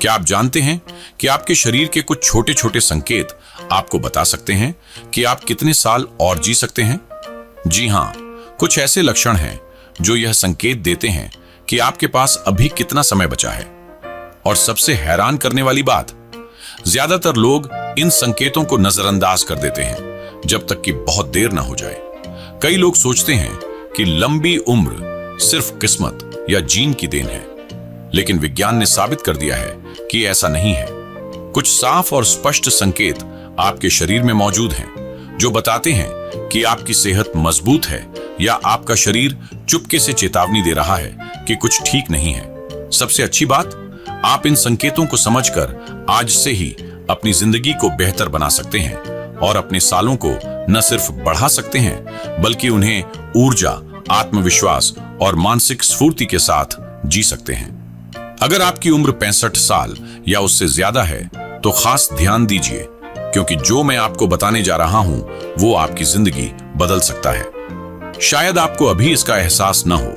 क्या आप जानते हैं कि आपके शरीर के कुछ छोटे छोटे संकेत आपको बता सकते हैं कि आप कितने साल और जी सकते हैं? जी हाँ, कुछ ऐसे लक्षण हैं जो यह संकेत देते हैं कि आपके पास अभी कितना समय बचा है। और सबसे हैरान करने वाली बात, ज्यादातर लोग इन संकेतों को नजरअंदाज कर देते हैं जब तक कि बहुत देर ना हो जाए। कई लोग सोचते हैं कि लंबी उम्र सिर्फ किस्मत या जीन की देन है, लेकिन विज्ञान ने साबित कर दिया है कि ऐसा नहीं है। कुछ साफ और स्पष्ट संकेत आपके शरीर में मौजूद हैं जो बताते हैं कि आपकी सेहत मजबूत है या आपका शरीर चुपके से चेतावनी दे रहा है कि कुछ ठीक नहीं है। सबसे अच्छी बात, आप इन संकेतों को समझकर आज से ही अपनी जिंदगी को बेहतर बना सकते हैं और अपने सालों को न सिर्फ बढ़ा सकते हैं बल्कि उन्हें ऊर्जा, आत्मविश्वास और मानसिक स्फूर्ति के साथ जी सकते हैं। अगर आपकी उम्र 65 साल या उससे ज्यादा है तो खास ध्यान दीजिए, क्योंकि जो मैं आपको बताने जा रहा हूं वो आपकी जिंदगी बदल सकता है। शायद आपको अभी इसका एहसास न हो,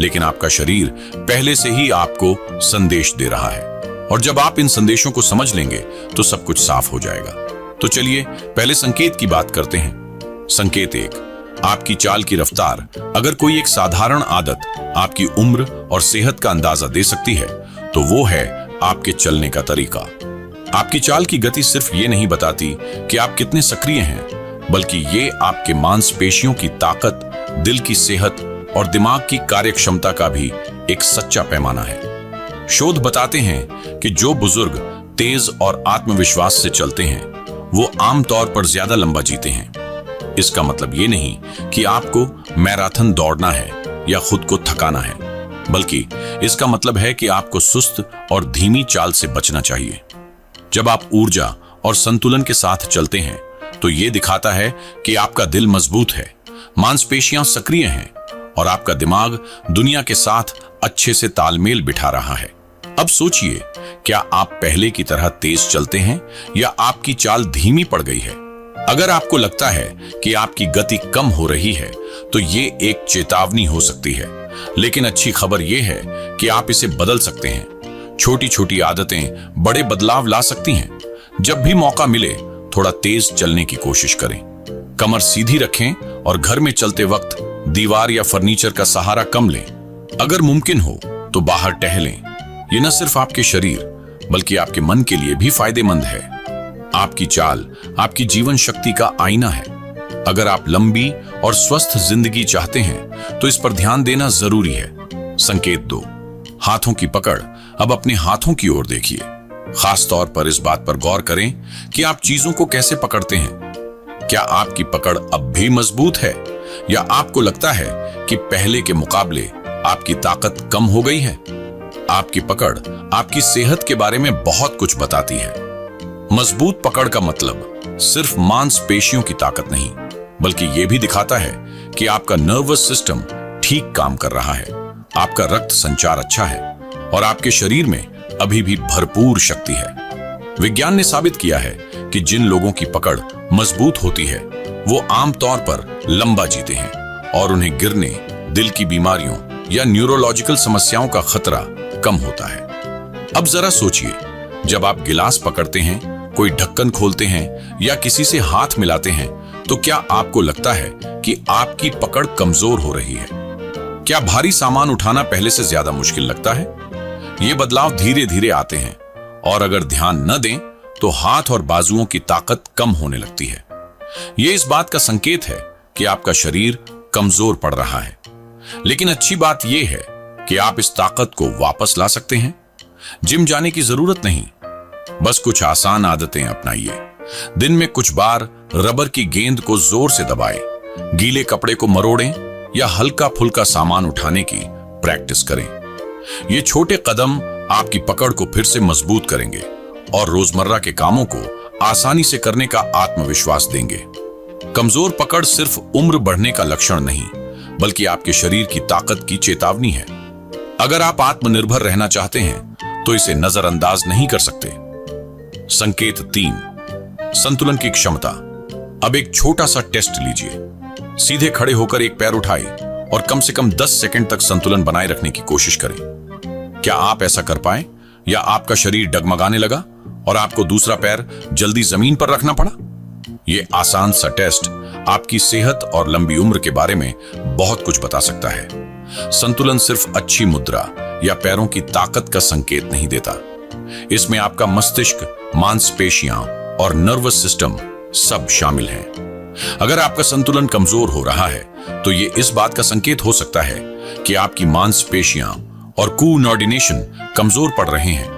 लेकिन आपका शरीर पहले से ही आपको संदेश दे रहा है और जब आप इन संदेशों को समझ लेंगे तो सब कुछ साफ हो जाएगा। तो चलिए पहले संकेत की बात करते हैं। संकेत 1, आपकी चाल की रफ्तार। अगर कोई एक साधारण आदत आपकी उम्र और सेहत का अंदाजा दे सकती है तो वो है आपके चलने का तरीका। आपकी चाल की गति सिर्फ ये नहीं बताती कि आप कितने सक्रिय हैं, बल्कि ये आपके मांसपेशियों की ताकत, दिल की सेहत और दिमाग की कार्यक्षमता का भी एक सच्चा पैमाना है। शोध बताते हैं कि जो बुजुर्ग तेज और आत्मविश्वास से चलते हैं वो आमतौर पर ज्यादा लंबा जीते हैं। इसका मतलब ये नहीं कि आपको मैराथन दौड़ना है या खुद को थकाना है, बल्कि इसका मतलब है कि आपको सुस्त और धीमी चाल से बचना चाहिए। जब आप ऊर्जा और संतुलन के साथ चलते हैं तो ये दिखाता है कि आपका दिल मजबूत है, मांसपेशियां सक्रिय हैं और आपका दिमाग दुनिया के साथ अच्छे से तालमेल बिठा रहा है। अब सोचिए, क्या आप पहले की तरह तेज चलते हैं या आपकी चाल धीमी पड़ गई है? अगर आपको लगता है कि आपकी गति कम हो रही है तो ये एक चेतावनी हो सकती है, लेकिन अच्छी खबर यह है कि आप इसे बदल सकते हैं। छोटी छोटी आदतें बड़े बदलाव ला सकती हैं। जब भी मौका मिले थोड़ा तेज चलने की कोशिश करें, कमर सीधी रखें और घर में चलते वक्त दीवार या फर्नीचर का सहारा कम लें। अगर मुमकिन हो तो बाहर टहलें। ये न सिर्फ आपके शरीर बल्कि आपके मन के लिए भी फायदेमंद है। आपकी चाल आपकी जीवन शक्ति का आईना है। अगर आप लंबी और स्वस्थ जिंदगी चाहते हैं तो इस पर ध्यान देना जरूरी है। संकेत 2, हाथों की पकड़। अब अपने हाथों की ओर देखिए। खास तौर पर इस बात पर गौर करें कि आप चीजों को कैसे पकड़ते हैं। क्या आपकी पकड़ अब भी मजबूत है या आपको लगता है कि पहले के मुकाबले आपकी ताकत कम हो गई है? आपकी पकड़ आपकी सेहत के बारे में बहुत कुछ बताती है। मजबूत पकड़ का मतलब सिर्फ मांसपेशियों की ताकत नहीं, बल्कि यह भी दिखाता है कि आपका नर्वस सिस्टम ठीक काम कर रहा है, आपका रक्त संचार अच्छा है और आपके शरीर में अभी भी भरपूर शक्ति है। विज्ञान ने साबित किया है कि जिन लोगों की पकड़ मजबूत होती है वो आमतौर पर लंबा जीते हैं और उन्हें गिरने, दिल की बीमारियों या न्यूरोलॉजिकल समस्याओं का खतरा कम होता है। अब जरा सोचिए, जब आप गिलास पकड़ते हैं, कोई ढक्कन खोलते हैं या किसी से हाथ मिलाते हैं तो क्या आपको लगता है कि आपकी पकड़ कमजोर हो रही है? क्या भारी सामान उठाना पहले से ज्यादा मुश्किल लगता है? ये बदलाव धीरे धीरे आते हैं और अगर ध्यान न दें तो हाथ और बाजुओं की ताकत कम होने लगती है। ये इस बात का संकेत है कि आपका शरीर कमजोर पड़ रहा है। लेकिन अच्छी बात यह है कि आप इस ताकत को वापस ला सकते हैं। जिम जाने की जरूरत नहीं, बस कुछ आसान आदतें अपनाइए। दिन में कुछ बार रबर की गेंद को जोर से दबाएं, गीले कपड़े को मरोड़ें या हल्का फुल्का सामान उठाने की प्रैक्टिस करें। ये छोटे कदम आपकी पकड़ को फिर से मजबूत करेंगे और रोजमर्रा के कामों को आसानी से करने का आत्मविश्वास देंगे। कमजोर पकड़ सिर्फ उम्र बढ़ने का लक्षण नहीं, बल्कि आपके शरीर की ताकत की चेतावनी है। अगर आप आत्मनिर्भर रहना चाहते हैं तो इसे नजरअंदाज नहीं कर सकते। संकेत 3, संतुलन की क्षमता। अब एक छोटा सा टेस्ट लीजिए। सीधे खड़े होकर एक पैर उठाएं और कम से कम 10 सेकंड तक संतुलन बनाए रखने की कोशिश करें। क्या आप ऐसा कर पाए? या आपका शरीर डगमगाने लगा और आपको दूसरा पैर जल्दी जमीन पर रखना पड़ा? ये आसान सा टेस्ट आपकी सेहत और लंबी उम्र के बारे में बहुत कुछ बता सकता है। संतुलन सिर्फ अच्छी मुद्रा या पैरों की ताकत का संकेत नहीं देता। इसमें आपका मस्तिष्क, मांसपेशियां और नर्वस सिस्टम सब शामिल हैं। अगर आपका संतुलन कमजोर हो रहा है तो ये इस बात का संकेत हो सकता है कि आपकी मांसपेशियां और कोऑर्डिनेशन कमजोर पड़ रहे हैं,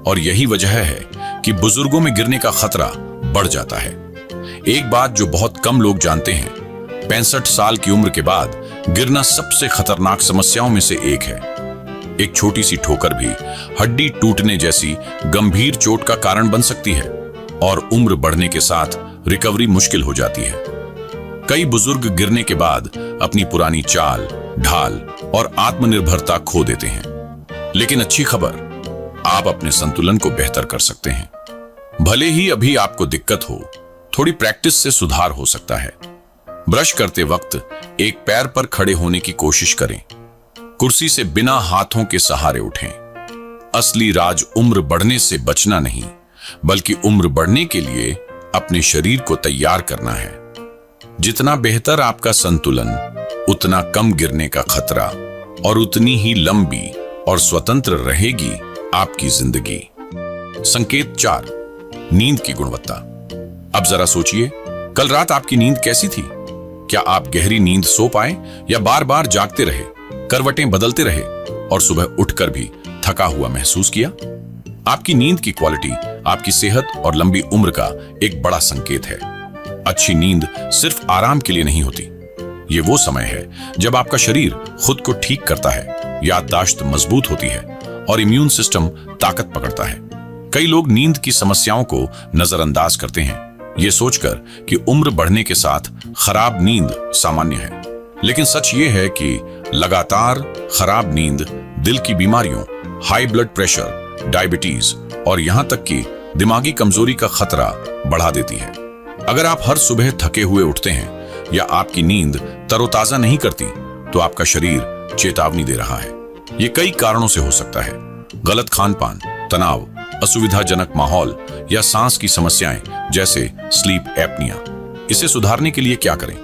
और यही वजह है कि बुजुर्गों में गिरने का खतरा बढ़ जाता है। एक बात जो बहुत कम लोग जानते हैं, 65 साल की उम्र के बाद गिरना सबसे खतरनाक समस्याओं में से एक है। एक छोटी सी ठोकर भी हड्डी टूटने जैसी गंभीर चोट का कारण बन सकती है, और उम्र बढ़ने के साथ रिकवरी मुश्किल हो जाती है। कई बुजुर्ग गिरने के बाद अपनी पुरानी चाल, ढाल और आत्मनिर्भरता खो देते हैं। लेकिन अच्छी खबर, आप अपने संतुलन को बेहतर कर सकते हैं। भले ही अभी आपको दिक्कत हो, थोड़ी प्रैक्टिस से सुधार हो सकता है। ब्रश करते वक्त एक पैर पर खड़े होने की कोशिश करें। कुर्सी से बिना हाथों के सहारे उठें। असली राज उम्र बढ़ने से बचना नहीं, बल्कि उम्र बढ़ने के लिए अपने शरीर को तैयार करना है। जितना बेहतर आपका संतुलन, उतना कम गिरने का खतरा और उतनी ही लंबी और स्वतंत्र रहेगी आपकी जिंदगी। संकेत 4, नींद की गुणवत्ता। अब जरा सोचिए, कल रात आपकी नींद कैसी थी? क्या आप गहरी नींद सो पाए या बार बार जागते रहे, करवटें बदलते रहे और सुबह उठकर भी थका हुआ महसूस किया? आपकी नींद की क्वालिटी आपकी सेहत और लंबी उम्र का एक बड़ा संकेत है। अच्छी नींद सिर्फ आराम के लिए नहीं होती, ये वो समय है जब आपका शरीर खुद को ठीक करता है, याददाश्त मजबूत होती है और इम्यून सिस्टम ताकत पकड़ता है। कई लोग नींद की समस्याओं को नजरअंदाज करते हैं, ये सोचकर कि उम्र बढ़ने के साथ खराब नींद सामान्य है। लेकिन सच ये है कि लगातार खराब नींद दिल की बीमारियों, हाई ब्लड प्रेशर, डायबिटीज और यहां तक कि दिमागी कमजोरी का खतरा बढ़ा देती है। अगर आप हर सुबह थके हुए उठते हैं या आपकी नींद तरोताजा नहीं करती, तो आपका शरीर चेतावनी दे रहा है। ये कई कारणों से हो सकता है। गलत खान-पान, तनाव, असुविधाजनक माहौल या सांस की समस्याएं जैसे स्लीप एपनिया। इसे सुधारने के लिए क्या करें?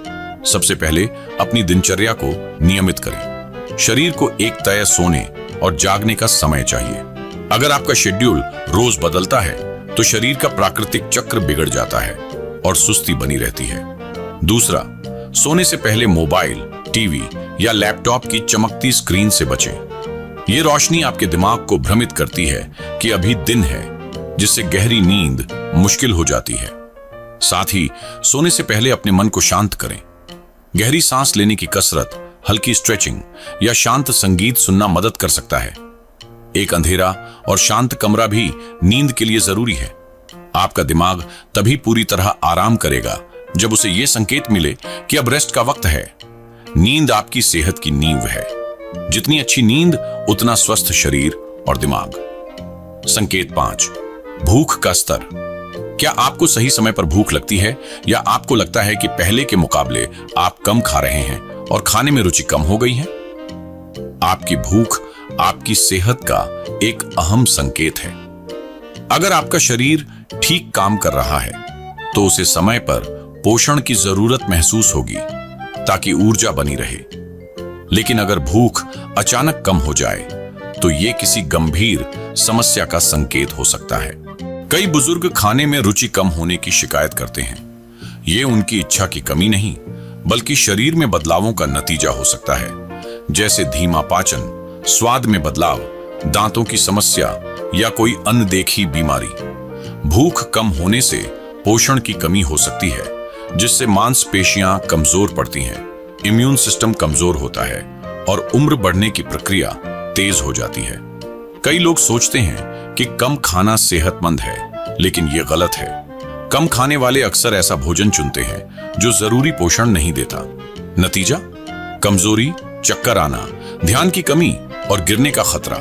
सबसे पहले अपनी दिनचर्या को नियमित करें। शरीर को एक तय सोने और जागने का समय चाहिए। अगर आपका शेड्यूल रोज बदलता है तो शरीर का प्राकृतिक चक्र बिगड़ जाता है और सुस्ती बनी रहती है। दूसरा, सोने से पहले मोबाइल, टीवी या लैपटॉप की चमकती स्क्रीन से बचें। ये रोशनी आपके दिमाग को भ्रमित करती है कि अभी दिन है, जिससे गहरी नींद मुश्किल हो जाती है। साथ ही सोने से पहले अपने मन को शांत करें। गहरी सांस लेने की कसरत, हल्की स्ट्रेचिंग या शांत संगीत सुनना मदद कर सकता है। एक अंधेरा और शांत कमरा भी नींद के लिए जरूरी है। आपका दिमाग तभी पूरी तरह आराम करेगा जब उसे यह संकेत मिले कि अब रेस्ट का वक्त है। नींद आपकी सेहत की नींव है। जितनी अच्छी नींद, उतना स्वस्थ शरीर और दिमाग। संकेत 5, भूख का स्तर। क्या आपको सही समय पर भूख लगती है या आपको लगता है कि पहले के मुकाबले आप कम खा रहे हैं और खाने में रुचि कम हो गई है? आपकी भूख आपकी सेहत का एक अहम संकेत है। अगर आपका शरीर ठीक काम कर रहा है तो उसे समय पर पोषण की जरूरत महसूस होगी ताकि ऊर्जा बनी रहे। लेकिन अगर भूख अचानक कम हो जाए तो यह किसी गंभीर समस्या का संकेत हो सकता है। कई बुजुर्ग खाने में रुचि कम होने की शिकायत करते हैं। ये उनकी इच्छा की कमी नहीं, बल्कि शरीर में बदलावों का नतीजा हो सकता है, जैसे धीमा पाचन, स्वाद में बदलाव, दांतों की समस्या या कोई अनदेखी बीमारी। भूख कम होने से पोषण की कमी हो सकती है, जिससे मांसपेशियां कमजोर पड़ती हैं, इम्यून सिस्टम कमजोर होता है और उम्र बढ़ने की प्रक्रिया तेज हो जाती है। कई लोग सोचते हैं कि कम खाना सेहतमंद है, लेकिन यह गलत है। कम खाने वाले अक्सर ऐसा भोजन चुनते हैं जो जरूरी पोषण नहीं देता। नतीजा, कमजोरी, चक्कर आना, ध्यान की कमी और गिरने का खतरा।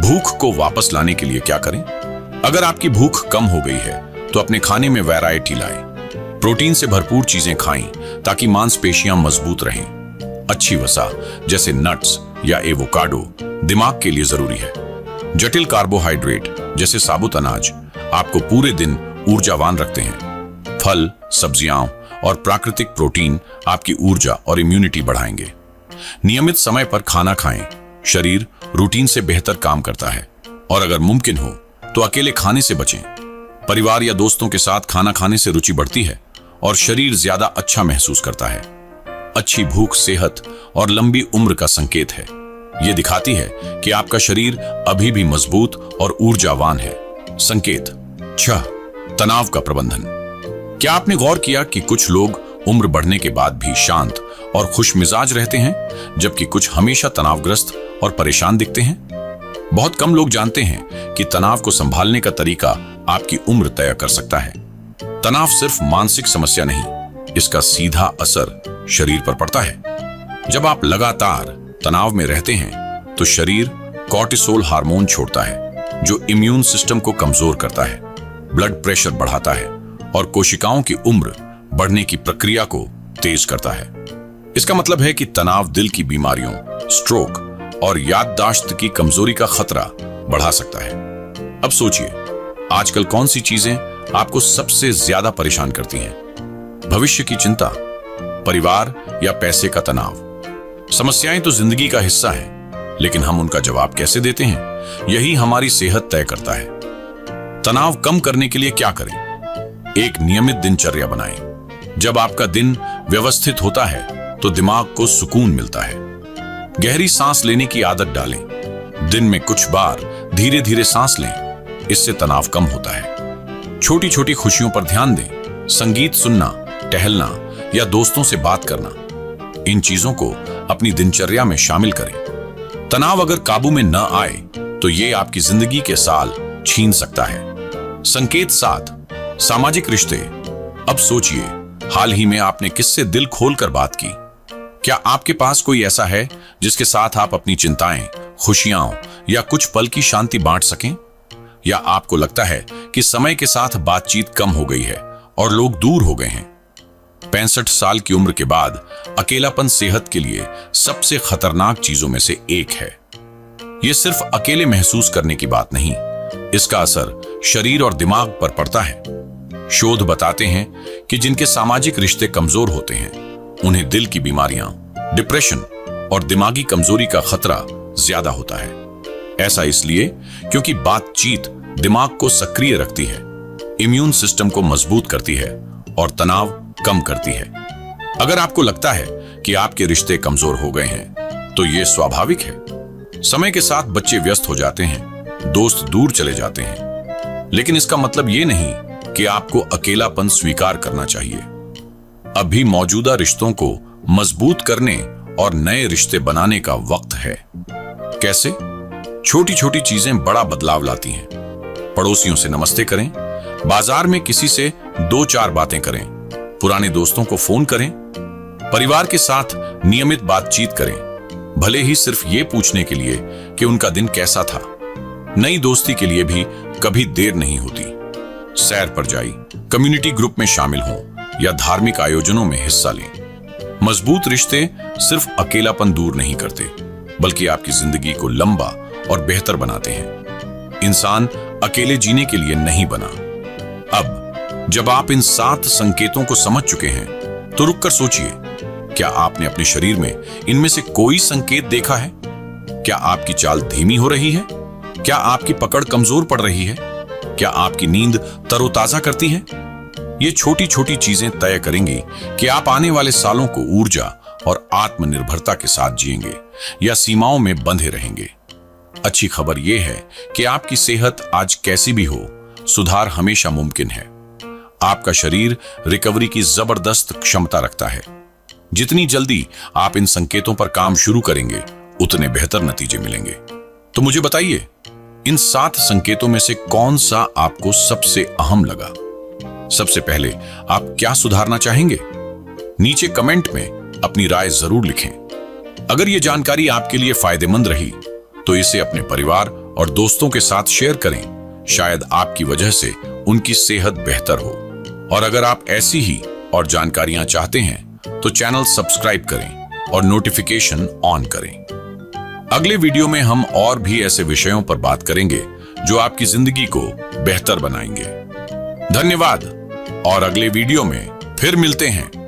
भूख को वापस लाने के लिए क्या करें? अगर आपकी भूख कम हो गई है तो अपने खाने में वैरायटी लाएं। प्रोटीन से भरपूर चीजें खाएं ताकि मांसपेशियां मजबूत रहें। अच्छी वसा जैसे नट्स या एवोकाडो दिमाग के लिए जरूरी है। जटिल कार्बोहाइड्रेट जैसे साबुत अनाज आपको पूरे दिन ऊर्जावान रखते हैं। फल, सब्जियां और प्राकृतिक प्रोटीन आपकी ऊर्जा और इम्यूनिटी बढ़ाएंगे। नियमित समय पर खाना खाएं, शरीर रूटीन से बेहतर काम करता है। और अगर मुमकिन हो तो अकेले खाने से बचें। परिवार या दोस्तों के साथ खाना खाने से रुचि बढ़ती है और शरीर ज्यादा अच्छा महसूस करता है। अच्छी भूख सेहत और लंबी उम्र का संकेत है। यह दिखाती है कि आपका शरीर अभी भी मजबूत और ऊर्जावान है। संकेत 6, तनाव का प्रबंधन। क्या आपने गौर किया कि कुछ लोग उम्र बढ़ने के बाद भी शांत और खुशमिजाज रहते हैं, जबकि कुछ हमेशा तनावग्रस्त और परेशान दिखते हैं? बहुत कम लोग जानते हैं कि तनाव को संभालने का तरीका आपकी उम्र तय कर सकता है। तनाव सिर्फ मानसिक समस्या नहीं, इसका सीधा असर शरीर पर पड़ता है। जब आप लगातार तनाव में रहते हैं तो शरीर कॉर्टिसोल हार्मोन छोड़ता है, जो इम्यून सिस्टम को कमजोर करता है, ब्लड प्रेशर बढ़ाता है और कोशिकाओं की उम्र बढ़ने की प्रक्रिया को तेज करता है। इसका मतलब है कि तनाव दिल की बीमारियों, स्ट्रोक और याददाश्त की कमजोरी का खतरा बढ़ा सकता है। अब सोचिए, आजकल कौन सी चीजें आपको सबसे ज्यादा परेशान करती हैं? भविष्य की चिंता, परिवार या पैसे का तनाव? समस्याएं तो जिंदगी का हिस्सा हैं, लेकिन हम उनका जवाब कैसे देते हैं, यही हमारी सेहत तय करता है। तनाव कम करने के लिए क्या करें? एक नियमित दिनचर्या बनाएं। जब आपका दिन व्यवस्थित होता है तो दिमाग को सुकून मिलता है। गहरी सांस लेने की आदत डालें। दिन में कुछ बार धीरे धीरे सांस लें, इससे तनाव कम होता है। छोटी छोटी खुशियों पर ध्यान दें। संगीत सुनना, टहलना या दोस्तों से बात करना, इन चीजों को अपनी दिनचर्या में शामिल करें। तनाव अगर काबू में न आए तो ये आपकी जिंदगी के साल छीन सकता है। संकेत 7, सामाजिक रिश्ते। अब सोचिए, हाल ही में आपने किससे दिल खोलकर बात की? क्या आपके पास कोई ऐसा है जिसके साथ आप अपनी चिंताएं, खुशियां या कुछ पल की शांति बांट सकें? या आपको लगता है कि समय के साथ बातचीत कम हो गई है और लोग दूर हो गए हैं? 65 साल की उम्र के बाद अकेलापन सेहत के लिए सबसे खतरनाक चीजों में से एक है। यह सिर्फ अकेले महसूस करने की बात नहीं, इसका असर शरीर और दिमाग पर पड़ता है। शोध बताते हैं कि जिनके सामाजिक रिश्ते कमजोर होते हैं उन्हें दिल की बीमारियां, डिप्रेशन और दिमागी कमजोरी का खतरा ज्यादा होता है। ऐसा इसलिए क्योंकि बातचीत दिमाग को सक्रिय रखती है, इम्यून सिस्टम को मजबूत करती है और तनाव कम करती है। अगर आपको लगता है कि आपके रिश्ते कमजोर हो गए हैं तो यह स्वाभाविक है। समय के साथ बच्चे व्यस्त हो जाते हैं, दोस्त दूर चले जाते हैं, लेकिन इसका मतलब यह नहीं कि आपको अकेलापन स्वीकार करना चाहिए। अभी मौजूदा रिश्तों को मजबूत करने और नए रिश्ते बनाने का वक्त है। कैसे? छोटी छोटी चीजें बड़ा बदलाव लाती हैं। पड़ोसियों से नमस्ते करें, बाजार में किसी से 2-4 बातें करें, पुराने दोस्तों को फोन करें, परिवार के साथ नियमित बातचीत करें, भले ही सिर्फ ये पूछने के लिए कि उनका दिन कैसा था। नई दोस्ती के लिए भी कभी देर नहीं होती। सैर पर जाइए, कम्युनिटी ग्रुप में शामिल हों या धार्मिक आयोजनों में हिस्सा लें। मजबूत रिश्ते सिर्फ अकेलापन दूर नहीं करते, बल्कि आपकी जिंदगी को लंबा और बेहतर बनाते हैं। इंसान अकेले जीने के लिए नहीं बना। अब जब आप इन 7 संकेतों को समझ चुके हैं तो रुककर सोचिए, क्या आपने अपने शरीर में इनमें से कोई संकेत देखा है? क्या आपकी चाल धीमी हो रही है? क्या आपकी पकड़ कमजोर पड़ रही है? क्या आपकी नींद तरोताजा करती है? ये छोटी छोटी चीजें तय करेंगी कि आप आने वाले सालों को ऊर्जा और आत्मनिर्भरता के साथ जिएंगे या सीमाओं में बंधे रहेंगे। अच्छी खबर यह है कि आपकी सेहत आज कैसी भी हो, सुधार हमेशा मुमकिन है। आपका शरीर रिकवरी की जबरदस्त क्षमता रखता है। जितनी जल्दी आप इन संकेतों पर काम शुरू करेंगे, उतने बेहतर नतीजे मिलेंगे। तो मुझे बताइए, इन 7 संकेतों में से कौन सा आपको सबसे अहम लगा? सबसे पहले आप क्या सुधारना चाहेंगे? नीचे कमेंट में अपनी राय जरूर लिखें। अगर यह जानकारी आपके लिए फायदेमंद रही तो इसे अपने परिवार और दोस्तों के साथ शेयर करें। शायद आपकी वजह से उनकी सेहत बेहतर हो। और अगर आप ऐसी ही और जानकारियां चाहते हैं तो चैनल सब्सक्राइब करें और नोटिफिकेशन ऑन करें। अगले वीडियो में हम और भी ऐसे विषयों पर बात करेंगे जो आपकी जिंदगी को बेहतर बनाएंगे। धन्यवाद और अगले वीडियो में फिर मिलते हैं।